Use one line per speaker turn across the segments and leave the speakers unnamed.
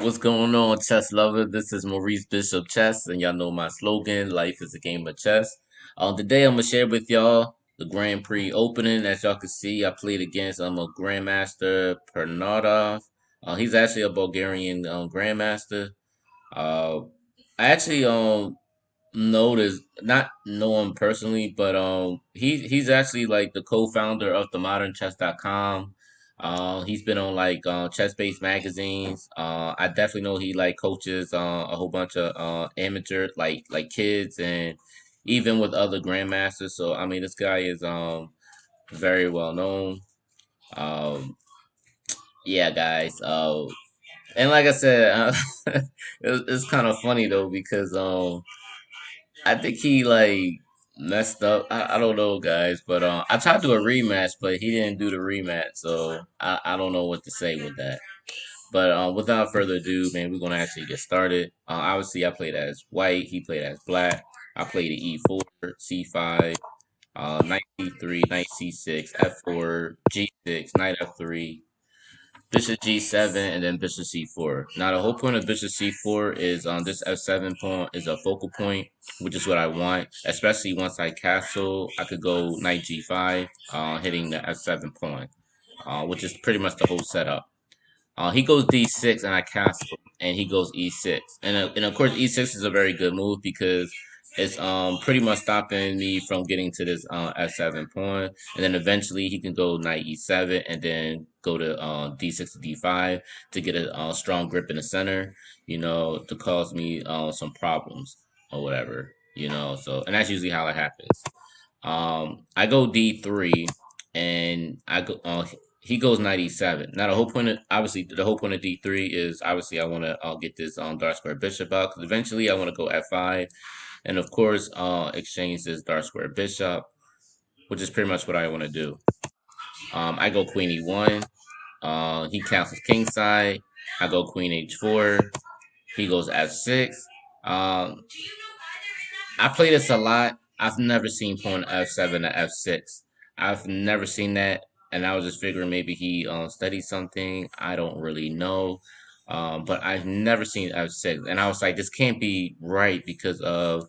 What's going on, chess lover? This is Maurice Bishop Chess, and y'all know my slogan: "Life is a game of chess." Today I'm gonna share with y'all the Grand Prix opening. As y'all can see, I played against a Grandmaster PArnaudov. He's actually a Bulgarian Grandmaster. Uh, I actually not know him personally, but he's actually like the co-founder of the modernchess.com. He's been on like chess-based magazines. I definitely know he like coaches a whole bunch of amateur like kids and even with other grandmasters. So I mean, this guy is very well known. Um, yeah, guys. And like I said, it's kind of funny though because I think he like messed up. I don't know, guys, but I tried to do a rematch, but he didn't do the rematch, so I don't know what to say with that. But without further ado, man, we're gonna actually get started. Obviously, I played as white. He played as black. I played at E4, C5, knight C3, knight C6, F4, G6, knight F3, Bishop G7, and then Bishop C4. Now, the whole point of Bishop C4 is this F7 pawn is a focal point, which is what I want. Especially once I castle, I could go Knight G5, hitting the F7 pawn, which is pretty much the whole setup. He goes D6 and I castle, and he goes E6, and of course E6 is a very good move because it's pretty much stopping me from getting to this F7 pawn, and then eventually he can go Knight E7 and then go to D6 to D5 to get a strong grip in the center, to cause me some problems or whatever, So and that's usually how it happens. I go D3, and I go. He goes knight E7. Now the whole point of obviously the whole point of D3 is obviously I want to get this dark square bishop out because eventually I want to go F5, and of course exchange this dark square bishop, which is pretty much what I want to do. I go Queen E1. He castles king side. I go Queen H4. He goes F6. Um, I play this a lot. I've never seen pawn F7 to F6. I've never seen that, and I was just figuring maybe he studied something. I don't really know, but I've never seen F6, and I was like, this can't be right because of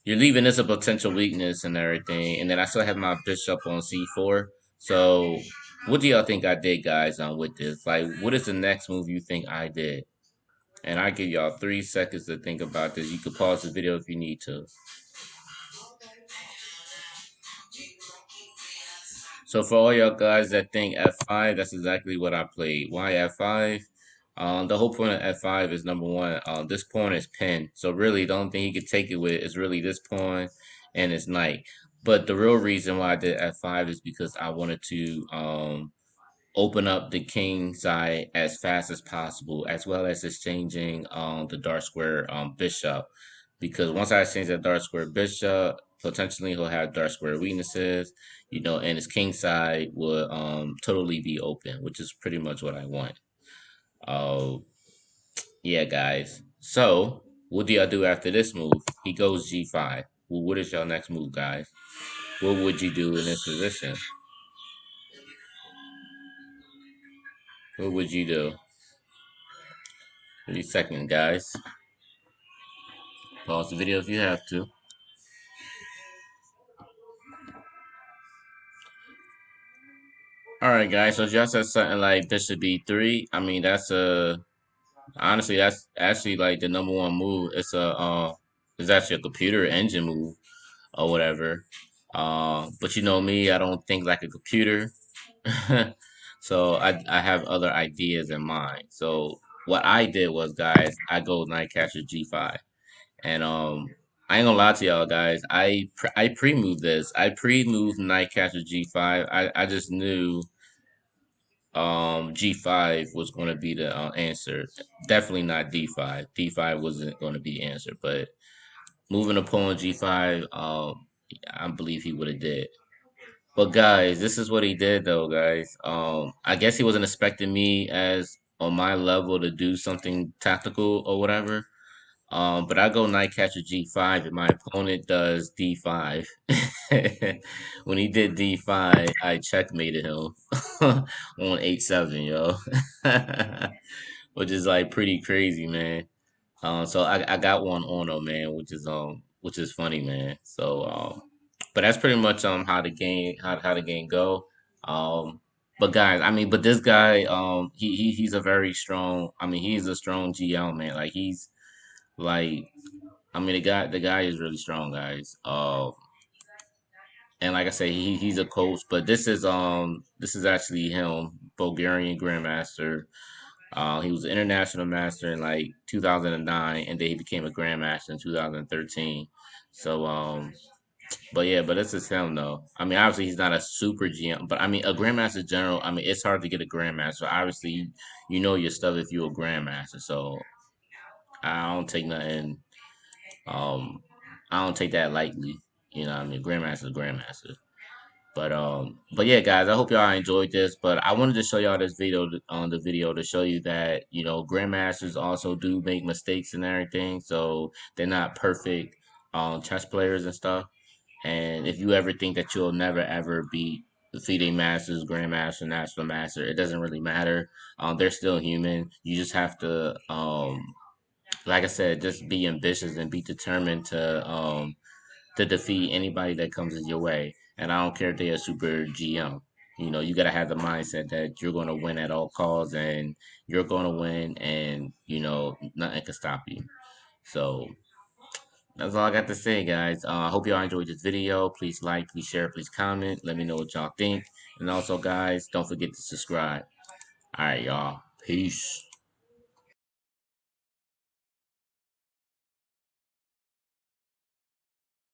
you're leaving this a potential weakness and everything, and then I still have my bishop on C4. So, what do y'all think I did, guys? With this, like, what is the next move you think I did? And I give y'all 3 seconds to think about this. You could pause the video if you need to. So for all y'all guys that think F5, that's exactly what I played. Why F5? The whole point of F5 is number one, this pawn is pinned. So really the only thing he could take it with is really this pawn and his knight. But the real reason why I did F5 is because I wanted to open up the king side as fast as possible, as well as exchanging the dark square bishop. Because once I exchange that dark square bishop, potentially he'll have dark square weaknesses, and his king side will totally be open, which is pretty much what I want. Uh, yeah, guys. So, what do y'all do after this move? He goes G5. Well, what is your next move, guys? What would you do in this position? What would you do? 30 seconds, guys. Pause the video if you have to. All right, guys. So just said something like Bishop B3. I mean, that's honestly that's actually like the number one move. It's actually a computer engine move or whatever. But you know me, I don't think like a computer. So I have other ideas in mind. So what I did was, guys, I go knight capture G5. And I ain't gonna lie to y'all guys. I pre-moved this. I pre-moved knight capture G5. I just knew G5 was going to be the answer. Definitely not D5. D5 wasn't going to be the answer, but moving a pawn G5, I believe he would have did. But guys, this is what he did though, guys. I guess he wasn't expecting me as on my level to do something tactical or whatever. But I go knight capture G5 and my opponent does D5. When he did D5, I checkmated him on H7, yo. which is like pretty crazy, man. So I got one on them, man, which is funny, man. So but that's pretty much how the game how the game go. Um, but guys, I mean, but this guy he's a very strong. I mean, he's a strong GL, man. Like he's like I mean the guy is really strong, guys. And like I say, he's a coach, but this is actually him, Bulgarian Grandmaster. He was an international master in like 2009, and then he became a grandmaster in 2013. So, but yeah, but this is him though. I mean, obviously he's not a super GM, but I mean a grandmaster general. I mean, it's hard to get a grandmaster. Obviously, you know your stuff if you're a grandmaster. So I don't take nothing. Um, I don't take that lightly. You know, what I mean, grandmaster, is grandmaster. But yeah, guys, I hope y'all enjoyed this. But I wanted to show y'all this video on the video to show you that grandmasters also do make mistakes and everything, so they're not perfect chess players and stuff. And if you ever think that you'll never ever beat the FIDE masters, grandmaster, national master, it doesn't really matter. They're still human. You just have to, like I said, just be ambitious and be determined to defeat anybody that comes in your way. And I don't care if they're a super GM. You know, you gotta have the mindset that you're gonna win at all costs, and you're gonna win, and nothing can stop you. So that's all I got to say, guys. I hope y'all enjoyed this video. Please like, please share, please comment. Let me know what y'all think. And also, guys, don't forget to subscribe. All right, y'all. Peace.